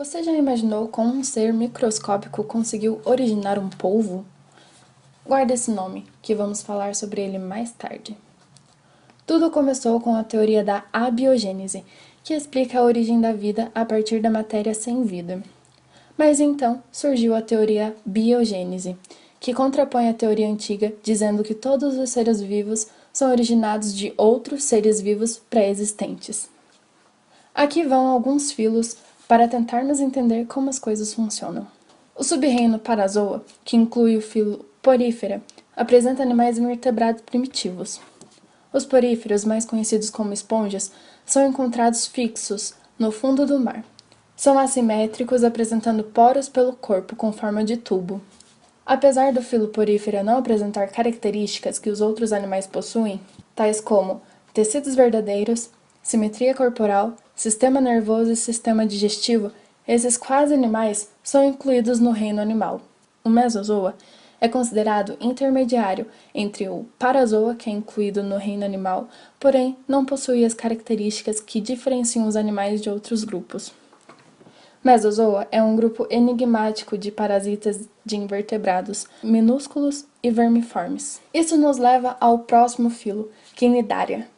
Você já imaginou como um ser microscópico conseguiu originar um polvo? Guarda esse nome, que vamos falar sobre ele mais tarde. Tudo começou com a teoria da abiogênese, que explica a origem da vida a partir da matéria sem vida. Mas então surgiu a teoria biogênese, que contrapõe a teoria antiga, dizendo que todos os seres vivos são originados de outros seres vivos pré-existentes. Aqui vão alguns filos para tentarmos entender como as coisas funcionam. O sub-reino Parazoa, que inclui o filo Porífera, apresenta animais invertebrados primitivos. Os poríferos, mais conhecidos como esponjas, são encontrados fixos no fundo do mar. São assimétricos, apresentando poros pelo corpo com forma de tubo. Apesar do filo Porífera não apresentar características que os outros animais possuem, tais como tecidos verdadeiros, simetria corporal, sistema nervoso e sistema digestivo, esses quase animais são incluídos no reino animal. O Mesozoa é considerado intermediário entre o Parazoa, que é incluído no reino animal, porém não possui as características que diferenciam os animais de outros grupos. Mesozoa é um grupo enigmático de parasitas de invertebrados, minúsculos e vermiformes. Isso nos leva ao próximo filo, Cnidaria.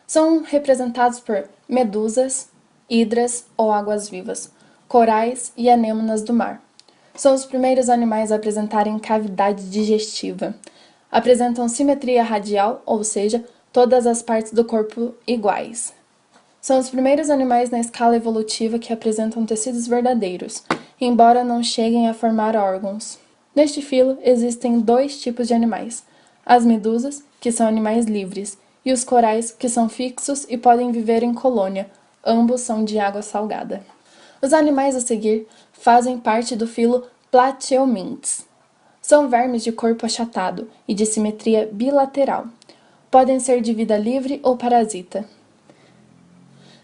São representados por medusas, hidras ou águas-vivas, corais e anêmonas do mar. São os primeiros animais a apresentarem cavidade digestiva. Apresentam simetria radial, ou seja, todas as partes do corpo iguais. São os primeiros animais na escala evolutiva que apresentam tecidos verdadeiros, embora não cheguem a formar órgãos. Neste filo existem dois tipos de animais: as medusas, que são animais livres, e os corais, que são fixos e podem viver em colônia, ambos são de água salgada. Os animais a seguir fazem parte do filo Plateumintes. São vermes de corpo achatado e de simetria bilateral. Podem ser de vida livre ou parasita.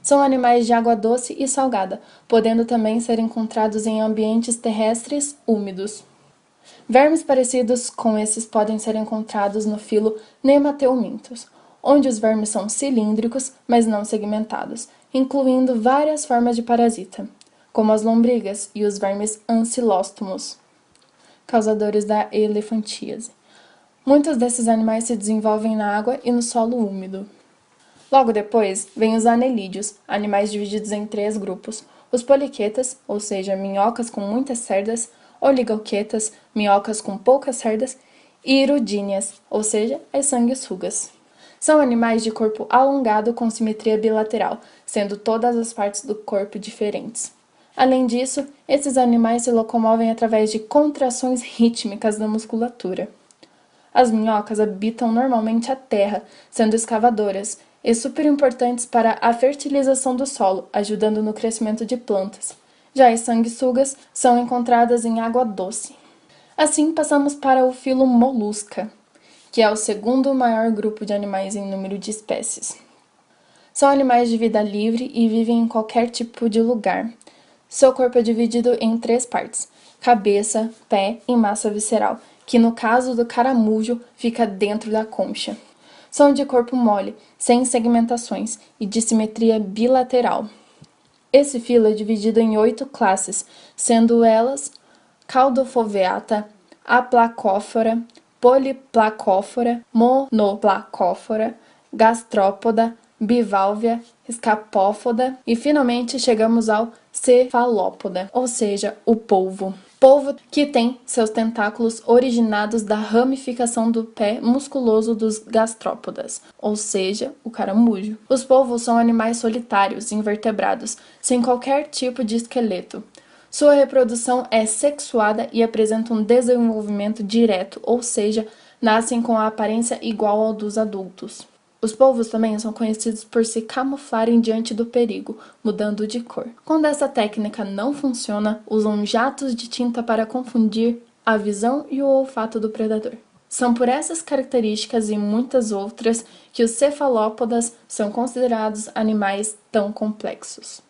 São animais de água doce e salgada, podendo também ser encontrados em ambientes terrestres úmidos. Vermes parecidos com esses podem ser encontrados no filo Nemateumintos, onde os vermes são cilíndricos, mas não segmentados, incluindo várias formas de parasita, como as lombrigas e os vermes ancilóstomos, causadores da elefantíase. Muitos desses animais se desenvolvem na água e no solo úmido. Logo depois, vêm os anelídeos, animais divididos em 3 grupos: os poliquetas, ou seja, minhocas com muitas cerdas, oligoquetas, minhocas com poucas cerdas, e hirudíneas, ou seja, as sanguessugas. São animais de corpo alongado com simetria bilateral, sendo todas as partes do corpo diferentes. Além disso, esses animais se locomovem através de contrações rítmicas da musculatura. As minhocas habitam normalmente a terra, sendo escavadoras, e super importantes para a fertilização do solo, ajudando no crescimento de plantas. Já as sanguessugas são encontradas em água doce. Assim, passamos para o filo Molusca, que é o segundo maior grupo de animais em número de espécies. São animais de vida livre e vivem em qualquer tipo de lugar. Seu corpo é dividido em 3 partes: cabeça, pé e massa visceral, que no caso do caramujo fica dentro da concha. São de corpo mole, sem segmentações e de simetria bilateral. Esse filo é dividido em 8 classes, sendo elas Caudofoveata, Aplacófora, Poliplacófora, Monoplacófora, Gastrópoda, Biválvea, Escapópoda e finalmente chegamos ao Cefalópoda, ou seja, o polvo. Polvo que tem seus tentáculos originados da ramificação do pé musculoso dos gastrópodas, ou seja, o caramujo. Os polvos são animais solitários, invertebrados, sem qualquer tipo de esqueleto. Sua reprodução é sexuada e apresenta um desenvolvimento direto, ou seja, nascem com a aparência igual ao dos adultos. Os polvos também são conhecidos por se camuflarem diante do perigo, mudando de cor. Quando essa técnica não funciona, usam jatos de tinta para confundir a visão e o olfato do predador. São por essas características e muitas outras que os cefalópodas são considerados animais tão complexos.